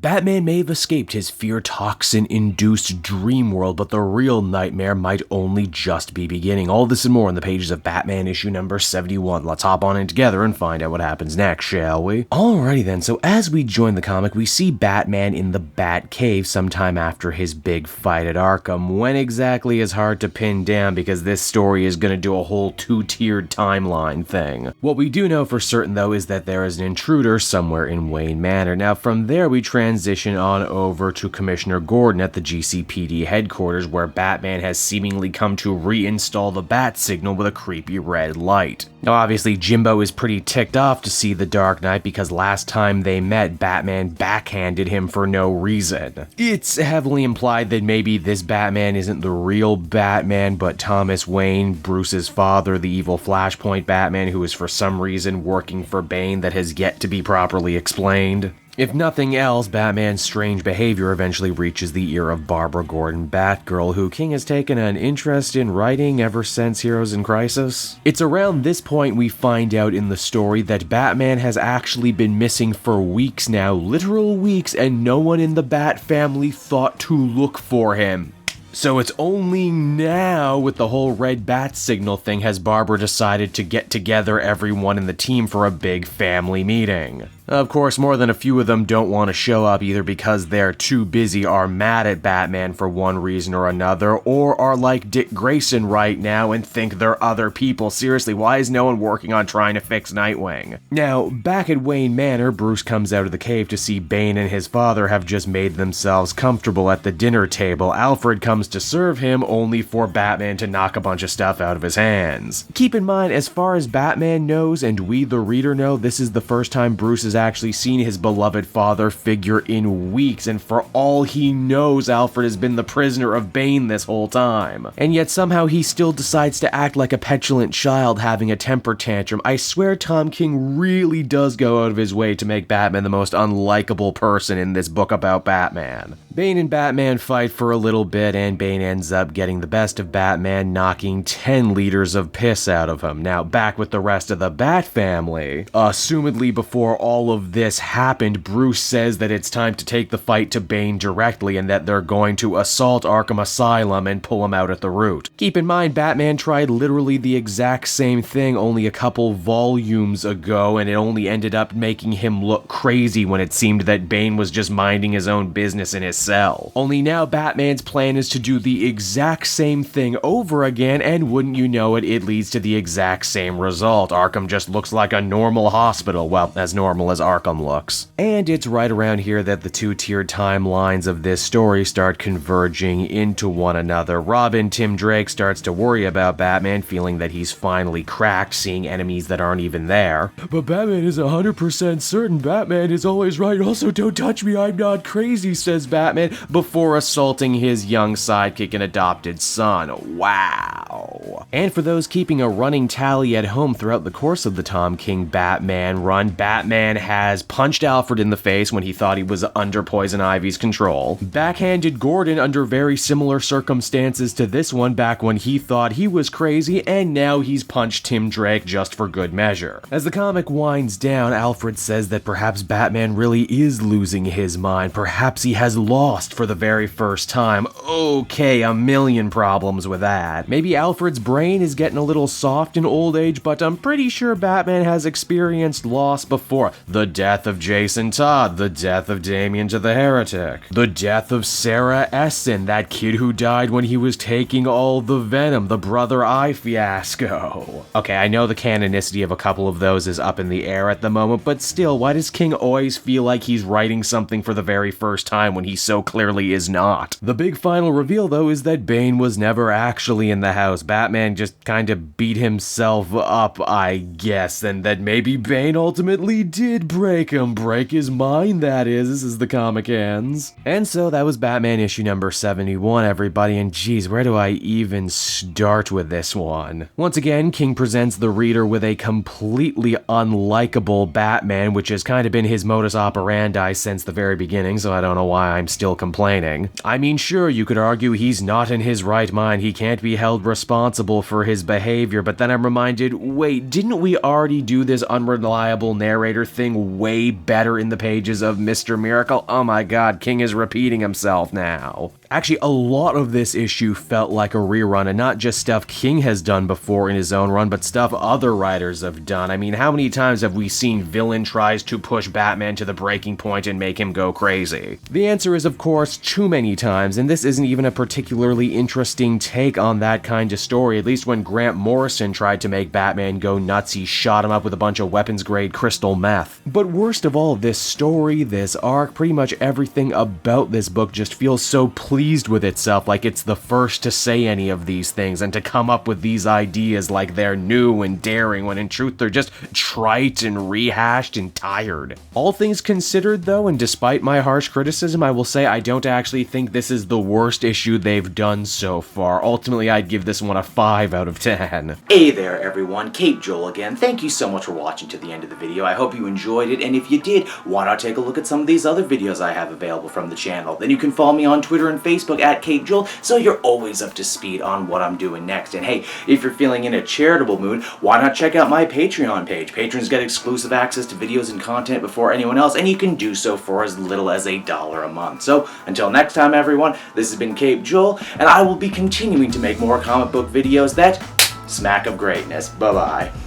Batman may have escaped his fear toxin-induced dream world, but the real nightmare might only just be beginning. All this and more in the pages of Batman issue number 71. Let's hop on in together and find out what happens next, shall we? Alrighty then, so as we join the comic, we see Batman in the Batcave sometime after his big fight at Arkham. When exactly is hard to pin down because this story is going to do a whole two-tiered timeline thing. What we do know for certain though is that there is an intruder somewhere in Wayne Manor. Now from there we transition on over to Commissioner Gordon at the GCPD headquarters, where Batman has seemingly come to reinstall the bat signal with a creepy red light. Now obviously Jimbo is pretty ticked off to see the Dark Knight because last time they met, Batman backhanded him for no reason. It's heavily implied that maybe this Batman isn't the real Batman, but Thomas Wayne, Bruce's father, the evil Flashpoint Batman who is for some reason working for Bane that has yet to be properly explained. If nothing else, Batman's strange behavior eventually reaches the ear of Barbara Gordon Batgirl, who King has taken an interest in writing ever since Heroes in Crisis. It's around this point we find out in the story that Batman has actually been missing for weeks now, literal weeks, and no one in the Bat family thought to look for him. So it's only now, with the whole red bat signal thing, has Barbara decided to get together everyone in the team for a big family meeting. Of course, more than a few of them don't want to show up either because they're too busy, are mad at Batman for one reason or another, or are like Dick Grayson right now and think they're other people. Seriously, why is no one working on trying to fix Nightwing? Now, back at Wayne Manor, Bruce comes out of the cave to see Bane and his father have just made themselves comfortable at the dinner table. Alfred comes to serve him, only for Batman to knock a bunch of stuff out of his hands. Keep in mind, as far as Batman knows, and we the reader know, this is the first time Bruce has actually seen his beloved father figure in weeks, and for all he knows, Alfred has been the prisoner of Bane this whole time. And yet somehow he still decides to act like a petulant child having a temper tantrum. I swear Tom King really does go out of his way to make Batman the most unlikable person in this book about Batman. Bane and Batman fight for a little bit, and Bane ends up getting the best of Batman, knocking 10 liters of piss out of him. Now, back with the rest of the Bat family, assumedly before all of this happened, Bruce says that it's time to take the fight to Bane directly, and that they're going to assault Arkham Asylum and pull him out at the root. Keep in mind, Batman tried literally the exact same thing only a couple volumes ago, and it only ended up making him look crazy when it seemed that Bane was just minding his own business in his cell. Only now Batman's plan is to do the exact same thing over again, and wouldn't you know it, it leads to the exact same result. Arkham just looks like a normal hospital, well, as normal as Arkham looks. And it's right around here that the two-tiered timelines of this story start converging into one another. Robin, Tim Drake, starts to worry about Batman, feeling that he's finally cracked, seeing enemies that aren't even there. But Batman is 100% certain Batman is always right. Also, don't touch me, I'm not crazy, says Batman, before assaulting his young sidekick and adopted son. Wow. And for those keeping a running tally at home throughout the course of the Tom King Batman run, Batman has punched Alfred in the face when he thought he was under Poison Ivy's control, backhanded Gordon under very similar circumstances to this one back when he thought he was crazy, and now he's punched Tim Drake just for good measure. As the comic winds down, Alfred says that perhaps Batman really is losing his mind. Perhaps he has lost for the very first time. Okay, a million problems with that. Maybe Alfred's brain is getting a little soft in old age, but I'm pretty sure Batman has experienced loss before. The death of Jason Todd, the death of Damien to the Heretic, the death of Sarah Essen, that kid who died when he was taking all the venom, the Brother Eye fiasco. Okay, I know the canonicity of a couple of those is up in the air at the moment, but still, why does King always feel like he's writing something for the very first time when he so clearly is not? The big final reveal, though, is that Bane was never actually in the house. Batman just kind of beat himself up, I guess, and that maybe Bane ultimately did break his mind, that is, as the comic ends. And so that was Batman issue number 71, everybody, and geez, where do I even start with this one? Once again, King presents the reader with a completely unlikable Batman, which has kind of been his modus operandi since the very beginning, so I don't know why I'm still complaining. I mean, sure, you could argue he's not in his right mind, he can't be held responsible for his behavior, but then I'm reminded, wait, didn't we already do this unreliable narrator thing everything way better in the pages of Mr. Miracle. Oh my god, King is repeating himself now. Actually, a lot of this issue felt like a rerun, and not just stuff King has done before in his own run, but stuff other writers have done. I mean, how many times have we seen villain tries to push Batman to the breaking point and make him go crazy? The answer is, of course, too many times, and this isn't even a particularly interesting take on that kind of story. At least when Grant Morrison tried to make Batman go nuts, he shot him up with a bunch of weapons-grade crystal meth. But worst of all, this story, this arc, pretty much everything about this book just feels so pleased with itself, like it's the first to say any of these things and to come up with these ideas like they're new and daring, when in truth they're just trite and rehashed and tired. All things considered though, and despite my harsh criticism, I will say I don't actually think this is the worst issue they've done so far. Ultimately, I'd give this one a 5 out of 10. Hey there everyone, Cape Joel again. Thank you so much for watching to the end of the video. I hope you enjoyed it, and if you did, why not take a look at some of these other videos I have available from the channel. Then you can follow me on Twitter and Facebook at Cape Joel, so you're always up to speed on what I'm doing next. And hey, if you're feeling in a charitable mood, why not check out my Patreon page? Patrons get exclusive access to videos and content before anyone else, and you can do so for as little as $1 a month. So, until next time everyone, this has been Cape Joel, and I will be continuing to make more comic book videos that smack of greatness. Bye-bye.